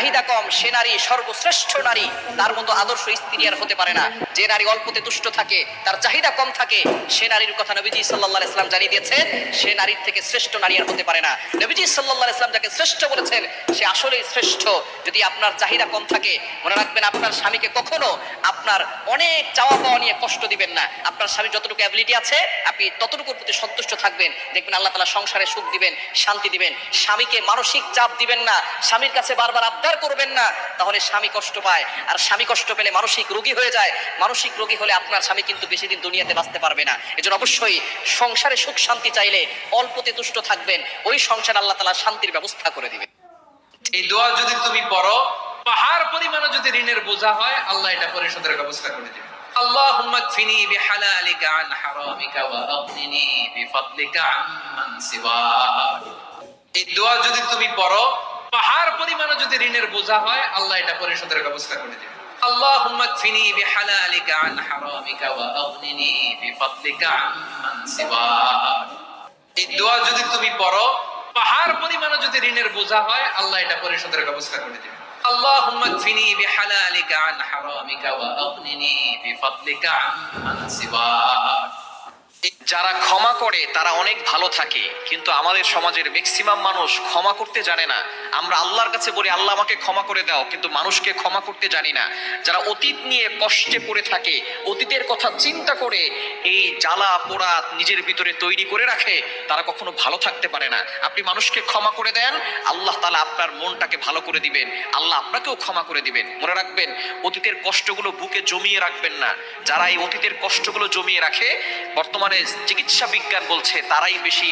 চাহিদা কম সে নারী সর্বশ্রেষ্ঠ নারী, তার মতো আদর্শ স্ত্রী আর হতে পারে না। যে নারী অল্পতে তুষ্ট থাকে, তার চাহিদা কম থাকে, সে নারীর কথা নবীজি সাল্লাল্লাহু আলাইহি ওয়াসাল্লাম জানিয়ে দিয়েছেন, সে নারীর থেকে শ্রেষ্ঠ নারী আর হতে পারে না। নবীজি সাল্লাল্লাহু আলাইহি ওয়াসাল্লাম যাকে শ্রেষ্ঠ বলেছেন সে আসলেই শ্রেষ্ঠ। যদি আপনার চাহিদা কম থাকে, মনে রাখবেন আপনার স্বামীকে কখনো আপনার অনেক চাওয়া পাওয়া নিয়ে কষ্ট দিবেন না। আপনার স্বামী যতটুকু অ্যাবিলিটি আছে আপনি ততটুকুর প্রতি সন্তুষ্ট থাকবেন, দেখবেন আল্লাহ তাআলা সংসারে সুখ দিবেন, শান্তি দিবেন। স্বামীকে মানসিক চাপ দিবেন না, স্বামীর কাছে বারবার আবদার করবেন না, তাহলে স্বামী কষ্ট পায়। আর স্বামী কষ্ট পেলে মানসিক রোগী হয়ে যায়। মানসিক রোগী হলে আপনার স্বামী কিন্তু বেশি দিন দুনিয়াতে বাঁচতে পারবে না। এজন্য অবশ্যই সংসারে সুখ শান্তি চাইলে অল্পতে তুষ্ট থাকবেন, ওই সংসার আল্লাহ তাআলা শান্তির ব্যবস্থা করে দিবেন। এই দোয়া যদি তুমি পড়ো, পাহাড় পরিমাণে যদি ঋণের বোঝা হয়, আল্লাহ এটা পরিশোধের ব্যবস্থা করে দিবেন। আল্লাহুম্মা কফিনি বিহালালিকা আন হারামিকা ওয়া আগনিনি বিফাদলিকা আম্মান সিওয়াক। এই দোয়া যদি তুমি পড়ো, পাহাড় পরিমাণে যদি ঋণের বোঝা হয়, আল্লাহ এটা পরিশোধের ব্যবস্থা করে দিবেন। আল্লাহুম্মা কফিনি বিহালালিকা আন হারামিকা ওয়া আগনিনি বিফাদলিকা আম্মান সিওয়াক। এই দোয়া যদি তুমি পড়ো, পাহাড় পরিমাণে যদি ঋণের বোঝা হয়, আল্লাহ এটা পরিশোধের ব্যবস্থা করে দিবেন। আল্লাহুম্মা কফিনি বিহালালিকা আন হারামিকা ওয়া আগনিনি বিফাদলিকা আম্মান সিওয়াক। যারা ক্ষমা করে তারা অনেক ভালো থাকে, কিন্তু আমাদের সমাজের ম্যাক্সিমাম মানুষ ক্ষমা করতে জানে না। আমরা আল্লাহর কাছে বলি আল্লাহ আমাকে ক্ষমা করে দাও, কিন্তু মানুষকে ক্ষমা করতে জানি না। যারা অতীত নিয়ে কষ্টে পড়ে থাকে, অতীতের কথা চিন্তা করে এই জ্বালা পোড়া নিজের ভিতরে তৈরি করে রাখে, তারা কখনো ভালো থাকতে পারে না। আপনি মানুষকে ক্ষমা করে দেন, আল্লাহ তাআলা আপনার মনটাকে ভালো করে দিবেন, আল্লাহ আপনাকেও ক্ষমা করে দিবেন। মনে রাখবেন, অতীতের কষ্টগুলো বুকে জমিয়ে রাখবেন না। যারা এই অতীতের কষ্টগুলো জমিয়ে রাখে, বর্তমানে চিকিৎসা বিজ্ঞান বলছে তারাই বেশি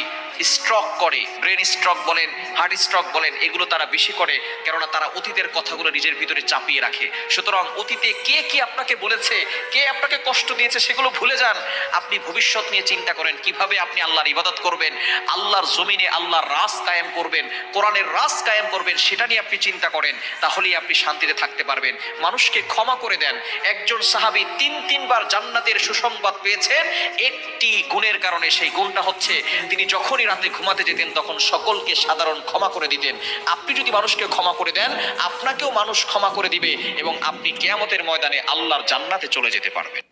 স্ট্রোক করে, ব্রেন স্ট্রোক বলেন, হার্ট স্ট্রোক বলেন, এগুলো তারা বেশি করে, কেননা তারা অতীতের কথাগুলো নিজের ভিতরে চাপিয়ে রাখে। সুতরাং অতীতে কে কি আপনাকে বলেছে, কে আপনাকে কষ্ট দিয়েছে, সেগুলো ভুলে যান। আপনি ভবিষ্যৎ নিয়ে চিন্তা করেন, কিভাবে আপনি আল্লাহর ইবাদত করবেন, আল্লাহর জমিনে আল্লাহর রাজ কায়েম করবেন, কোরআনের রাজ কায়েম করবেন, সেটা নিয়ে আপনি চিন্তা করেন, তাহলেই আপনি শান্তিতে থাকতে পারবেন। মানুষকে ক্ষমা করে দেন। একজন সাহাবী তিনবার জান্নাতের সুসংবাদ পেয়েছেন একটি গুণের কারণে। সেই গুণটা হচ্ছে তিনি যখনই রাতে ঘুমাতে যেতেন তখন সকলকে সাধারণ ক্ষমা করে দিতেন। আপনি যদি মানুষকে ক্ষমা করে দেন, আপনাকেও মানুষ ক্ষমা করে দিবে এবং আপনি কিয়ামতের ময়দানে আল্লাহর জান্নাতে চলে যেতে পারবেন।